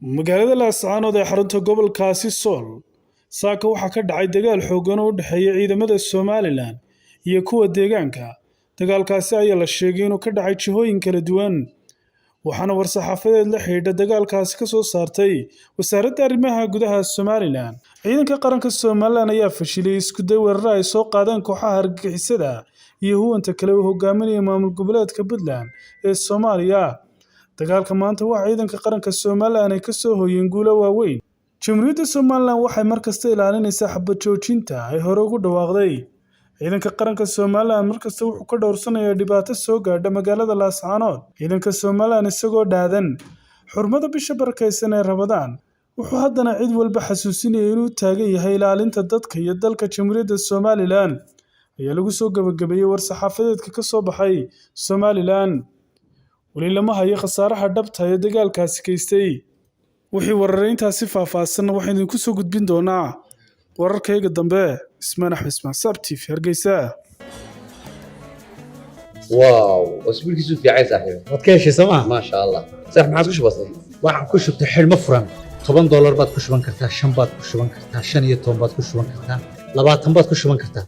magaalada Laascaanood ee xarunta gobolkaasi Sool saaka waxaa ka dhacay dagaal xooggan oo u dhexeeya ciidamada Somaliland iyo kuwa deegaanka. Dagaalkaasi ayaa la sheegay inuu ka dhacay jihooyin kala duwan, waxaana war-saxaafadeed la xidhiidha dagaalkaasi ka soo saartay wasaaradda arrimaha gudaha Somaliland. Ciidanka qaranka Somaliland ayaa fashilay isku day weerar ay soo qaadeen kooxaha argagixisada iyo huwanta kale oo hogaaminaya maamul goboleedka Puntland ee Soomaaliya. dagaalka maanta waxa ciidanka qaranka Somaliland ay ka soo hooyeen guulo waaweyn. Jamhuuriyadda Somaliland waxay markasta ilaalinaysaa xabad joojinta ay hore ugu dhawaaqday. ciidanka qaranka Somaliland markasta wuxuu ka dhowrsanayaa dhibaato soo gaadha magaalada Laascaanood. ciidanka Somaliland isagoo dhaadan xurmada bisha barakeysan ee Ramadaan wuxuu haddana cid walba xasuusinayay inuu taagan yahay ilaalinta dadka iyo dalka Jamhuuriyadda Somaliland. ayaa lagu soo gabagabeeyay war-saxaafadeedka ka soo baxay Somaliland. weli lama hayo khasaaraha dhabta ee dagaalkaasi geystay. wixii warareyntaasi faahfaahsan waxaan idinku soo gudbin doonaa wararkayga dambe. Ismaan Axmed Ismaan Sab TV Hargeysa. واو اسبوع كيسو في عايز صاحبي waad ka heshay sooma ما شاء الله صح ما عادش بسيط waxaan ku shubtay xidhmo furan $10 baad ku shuban kartaa 5 baad ku shuban kartaa 15 baad ku shuban kartaa 20 baad ku shuban kartaa